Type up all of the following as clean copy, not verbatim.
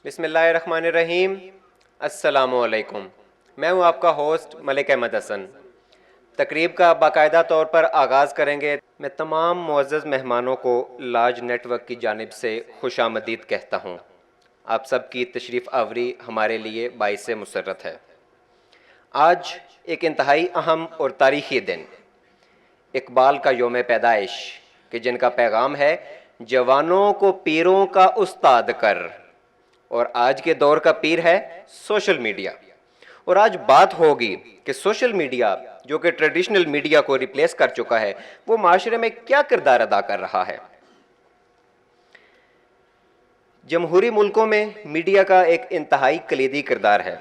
बिस्मिल्लाहिर्रहमानिर्रहीम। अस्सलामुअलैकुम। मैं हूं आपका होस्ट मलिक अहमद हसन। तकरीब का बाकायदा तौर पर आगाज़ करेंगे। मैं तमाम मुअज़्ज़ज़ मेहमानों को लाज नेटवर्क की जानिब से खुशामदीद कहता हूं। आप सब की तशरीफ़ आवरी हमारे लिए बाइस मुसर्रत है। आज एक इंतहाई अहम और तारीख़ी दिन, इकबाल का योम पैदाइश, कि जिनका पैगाम है जवानों को पीरों का उस्ताद कर। और आज के दौर का पीर है सोशल मीडिया। और आज बात होगी कि सोशल मीडिया, जो कि ट्रेडिशनल मीडिया को रिप्लेस कर चुका है, वो माशरे में क्या किरदार अदा कर रहा है। जमहूरी मुल्कों में मीडिया का एक इंतहाई कलीदी किरदार है।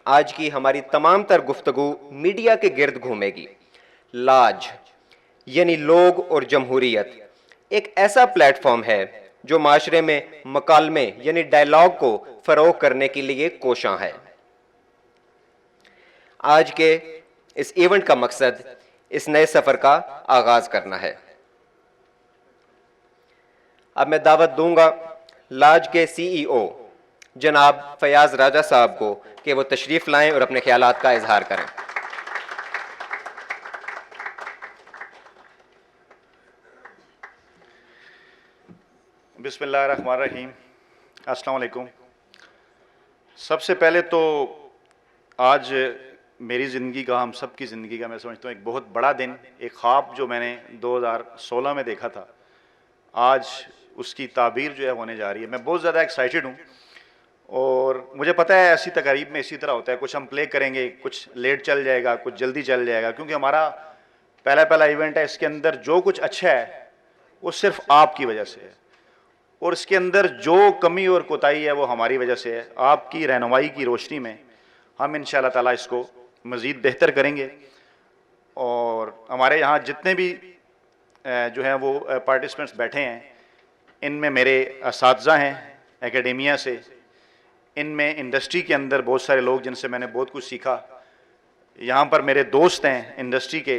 आज की हमारी तमाम तर गुफ्तगू मीडिया के गिर्द घूमेगी। लाज यानी लोग और जमहूरियत एक ऐसा प्लेटफॉर्म है जो माशरे में मकालमे यानी डायलॉग को फरोग करने के लिए कोशां है। आज के इस इवेंट का मकसद इस नए सफर का आगाज करना है। अब मैं दावत दूंगा लाज के सीईओ जनाब फयाज राजा साहब को कि वो तशरीफ लाएं और अपने ख्यालात का इजहार करें। बिस्मिल्लाहिर्रहमानिर्रहीम। अस्सलाम वालेकुम। सबसे पहले तो आज मेरी ज़िंदगी का, हम सब की ज़िंदगी का, मैं समझता हूँ एक बहुत बड़ा दिन, एक ख्वाब जो मैंने 2016 में देखा था, आज उसकी ताबीर जो है होने जा रही है। मैं बहुत ज़्यादा एक्साइटेड हूँ और मुझे पता है ऐसी तकारीब में इसी तरह होता है, कुछ हम प्ले करेंगे, कुछ लेट चल जाएगा, कुछ जल्दी चल जाएगा, क्योंकि हमारा पहला इवेंट है। इसके अंदर जो कुछ अच्छा है वो सिर्फ आपकी वजह से है और इसके अंदर जो कमी और कोताही है वो हमारी वजह से है। आपकी रहनुमाई की रोशनी में हम इंशाअल्लाह ताला इसको मज़ीद बेहतर करेंगे। और हमारे यहाँ जितने भी जो हैं वो पार्टिसिपेंट्स बैठे हैं, इनमें मेरे असातिज़ा हैं एकेडेमिया से, इनमें इंडस्ट्री के अंदर बहुत सारे लोग जिनसे मैंने बहुत कुछ सीखा। यहाँ पर मेरे दोस्त हैं इंडस्ट्री के,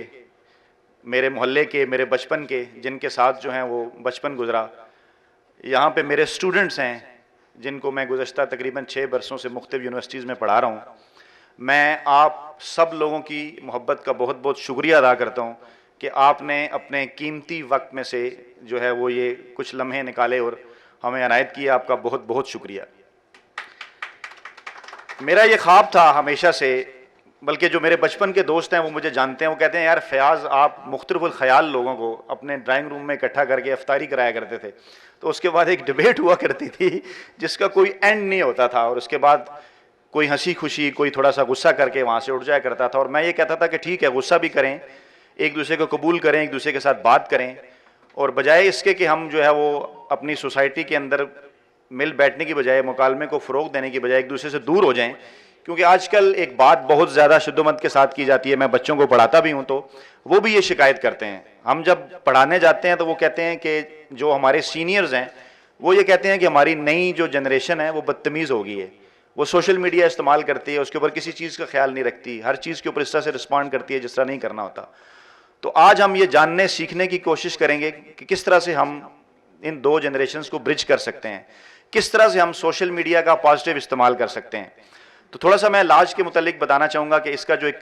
मेरे मोहल्ले के, मेरे बचपन के, जिनके साथ जो हैं वो बचपन गुजरा। यहाँ पे मेरे स्टूडेंट्स हैं जिनको मैं गुज़श्ता तकरीबन 6 बरसों से मुख्तलिफ़ यूनिवर्सिटीज़ में पढ़ा रहा हूँ। मैं आप सब लोगों की मोहब्बत का बहुत बहुत शुक्रिया अदा करता हूँ कि आपने अपने कीमती वक्त में से जो है वो ये कुछ लम्हे निकाले और हमें अनायत किया। आपका बहुत बहुत शुक्रिया। मेरा ये ख्वाब था हमेशा से, बल्कि जो मेरे बचपन के दोस्त हैं वो मुझे जानते हैं, वो कहते हैं यार फयाज़, आप मुख्तलिफ़ुल ख़याल लोगों को अपने ड्राइंग रूम में इकट्ठा करके अफ्तारी कराया करते थे। तो उसके बाद एक डिबेट हुआ करती थी जिसका कोई एंड नहीं होता था, और उसके बाद कोई हंसी खुशी, कोई थोड़ा सा गुस्सा करके वहाँ से उठ जाया करता था। और मैं ये कहता था कि ठीक है, गुस्सा भी करें, एक दूसरे को कबूल करें, एक दूसरे के साथ बात करें, और बजाय इसके कि हम जो है वो अपनी सोसाइटी के अंदर मिल बैठने की बजाय, मुकालमे को फ़रोग देने की बजाय एक दूसरे से दूर हो जाएं। क्योंकि आजकल एक बात बहुत ज़्यादा शिद्दत के साथ की जाती है, मैं बच्चों को पढ़ाता भी हूँ, तो वो भी ये शिकायत करते हैं। हम जब पढ़ाने जाते हैं तो वो कहते हैं कि जो हमारे सीनियर्स हैं वो ये कहते हैं कि हमारी नई जो जनरेशन है वो बदतमीज़ हो गई है, वो सोशल मीडिया इस्तेमाल करती है, उसके ऊपर किसी चीज़ का ख्याल नहीं रखती, हर चीज़ के ऊपर इस तरह से रिस्पॉन्ड करती है जिस तरह नहीं करना होता। तो आज हम ये जानने सीखने की कोशिश करेंगे कि किस तरह से हम इन दो जनरेशन्स को ब्रिज कर सकते हैं, किस तरह से हम सोशल मीडिया का पॉजिटिव इस्तेमाल कर सकते हैं। तो थोड़ा सा मैं लाज के मुतालिक बताना चाहूँगा कि इसका जो एक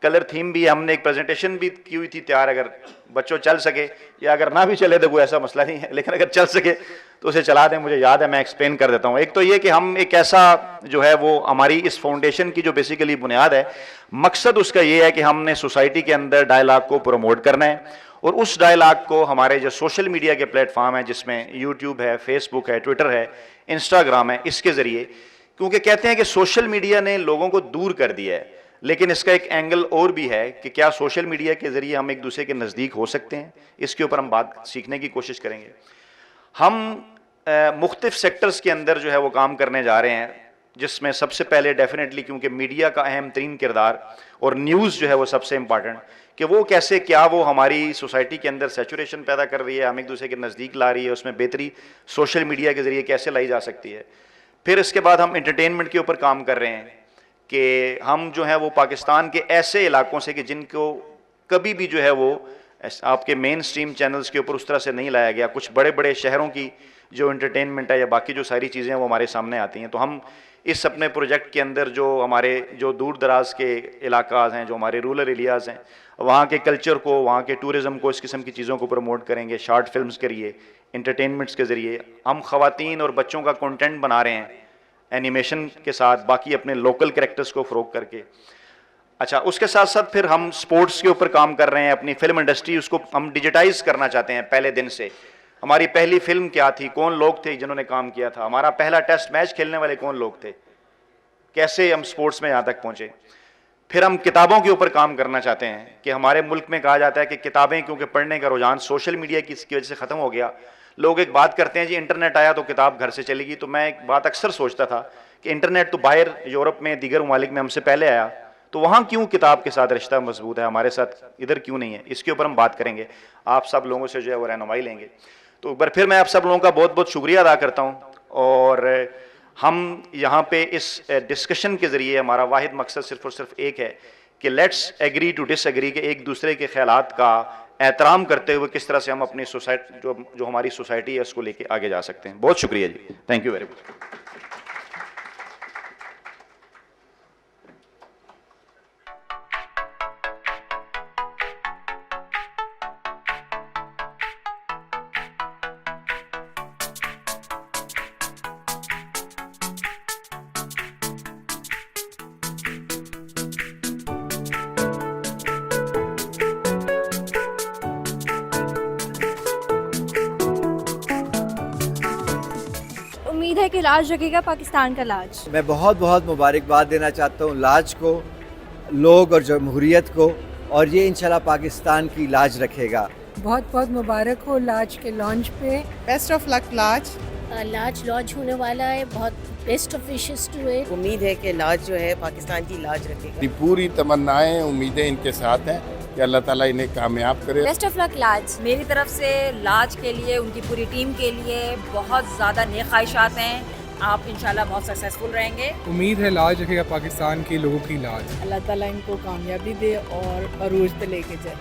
कलर थीम भी है, हमने एक प्रेजेंटेशन भी की हुई थी तैयार। अगर बच्चों चल सके या अगर ना भी चले तो कोई ऐसा मसला नहीं है, लेकिन अगर चल सके तो उसे चला दें। मुझे याद है, मैं एक्सप्लेन कर देता हूँ। एक तो ये कि हम एक ऐसा जो है वो हमारी इस फाउंडेशन की जो बेसिकली बुनियाद है, मकसद उसका ये है कि हमने सोसाइटी के अंदर डायलॉग को प्रमोट करना है, और उस डायलॉग को हमारे जो सोशल मीडिया के प्लेटफॉर्म है, जिसमें यूट्यूब है, फेसबुक है, ट्विटर है, इंस्टाग्राम है, इसके ज़रिए, क्योंकि कहते हैं कि सोशल मीडिया ने लोगों को दूर कर दिया है, लेकिन इसका एक एंगल और भी है कि क्या सोशल मीडिया के ज़रिए हम एक दूसरे के नज़दीक हो सकते हैं। इसके ऊपर हम बात सीखने की कोशिश करेंगे। हम मुख्तलिफ सेक्टर्स के अंदर जो है वो काम करने जा रहे हैं, जिसमें सबसे पहले डेफिनेटली, क्योंकि मीडिया का अहम तरीन किरदार और न्यूज़ जो है वो सबसे इंपॉर्टेंट, कि वो कैसे, क्या वो हमारी सोसाइटी के अंदर सेचुरेशन पैदा कर रही है, हम एक दूसरे के नज़दीक ला रही है, उसमें बेहतरी सोशल मीडिया के ज़रिए कैसे लाई जा सकती है। फिर इसके बाद हम एंटरटेनमेंट के ऊपर काम कर रहे हैं कि हम जो है वो पाकिस्तान के ऐसे इलाकों से कि जिनको कभी भी जो है वो आपके मेन स्ट्रीम चैनल्स के ऊपर उस तरह से नहीं लाया गया, कुछ बड़े बड़े शहरों की जो एंटरटेनमेंट है या बाकी जो सारी चीज़ें हैं वो हमारे सामने आती हैं। तो हम इस अपने प्रोजेक्ट के अंदर जो हमारे जो दूर दराज के इलाकाज हैं, जो हमारे रूरल एरियाज़ हैं, वहाँ के कल्चर को, वहाँ के टूरिज़्म को, इस किस्म की चीज़ों को प्रमोट करेंगे शॉर्ट फिल्म्स के जरिए, एंटरटेनमेंट्स के ज़रिए। हम ख़वातीन और बच्चों का कंटेंट बना रहे हैं एनिमेशन के साथ, बाकी अपने लोकल कैरेक्टर्स को फ़रोग करके। अच्छा, उसके साथ साथ फिर हम स्पोर्ट्स के ऊपर काम कर रहे हैं। अपनी फिल्म इंडस्ट्री उसको हम डिजिटाइज करना चाहते हैं। पहले दिन से हमारी पहली फिल्म क्या थी, कौन लोग थे जिन्होंने काम किया था, हमारा पहला टेस्ट मैच खेलने वाले कौन लोग थे, कैसे हम स्पोर्ट्स में यहाँ तक पहुँचे। फिर हम किताबों के ऊपर काम करना चाहते हैं कि हमारे मुल्क में कहा जाता है कि किताबें, क्योंकि पढ़ने का रुझान सोशल मीडिया की वजह से ख़त्म हो गया। लोग एक बात करते हैं जी इंटरनेट आया तो किताब घर से चलेगी। तो मैं एक बात अक्सर सोचता था कि इंटरनेट तो बाहर यूरोप में, दीगर ममालिक में हमसे पहले आया, तो वहाँ क्यों किताब के साथ रिश्ता मजबूत है, हमारे साथ इधर क्यों नहीं है। इसके ऊपर हम बात करेंगे, आप सब लोगों से जो है वो रहनुमाई लेंगे। तो एक बार फिर मैं आप सब लोगों का बहुत बहुत शुक्रिया अदा करता हूँ। और हम यहाँ पे इस डिस्कशन के ज़रिए हमारा वाहिद मकसद सिर्फ और सिर्फ एक है कि लेट्स एग्री टू डिसएग्री, के एक दूसरे के ख्यालात का एहतराम करते हुए किस तरह से हम अपनी सोसाइटी, जो हमारी सोसाइटी है, उसको लेके आगे जा सकते हैं। बहुत शुक्रिया जी, थैंक यू वेरी मच। उम्मीद है कि लाज रखेगा पाकिस्तान का लाज। मैं बहुत बहुत मुबारकबाद देना चाहता हूँ लाज को, लोग और जमहूरियत को, और ये इंशाल्लाह पाकिस्तान की लाज रखेगा। बहुत बहुत मुबारक हो लाज के लॉन्च पे। बेस्ट ऑफ लक लाज। लाज लॉन्च होने वाला है, बहुत best of wishes to it. उम्मीद है कि लाज जो है पाकिस्तान की लाज रखेगा। पूरी तमन्नाएं, उम्मीदें इनके साथ हैं कि अल्लाह ताला इन्हें कामयाब करे। बेस्ट ऑफ लक लाज। मेरी तरफ से लाज के लिए, उनकी पूरी टीम के लिए बहुत ज़्यादा नेक ख्वाहिशात हैं। आप इंशाल्लाह बहुत सक्सेसफुल रहेंगे। उम्मीद है लाज रखेगा पाकिस्तान के लोगों की लाज। अल्लाह ताला इनको कामयाबी दे और अरूज पे लेके जाए।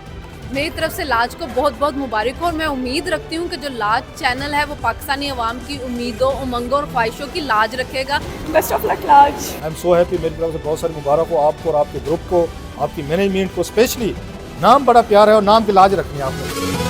मेरी तरफ से लाज को बहुत बहुत मुबारक हो, और मैं उम्मीद रखती हूँ कि जो लाज चैनल है वो पाकिस्तानी अवाम की उम्मीदों, उमंगों और ख्वाहिशों की लाज रखेगा। बेस्ट ऑफ लक लाज। I am so happy. मेरी तरफ से बहुत सारी मुबारक हो आपको और आपके ग्रुप को, आपकी मैनेजमेंट को स्पेशली। नाम बड़ा प्यारा है और नाम की लाज रखनी है आपको।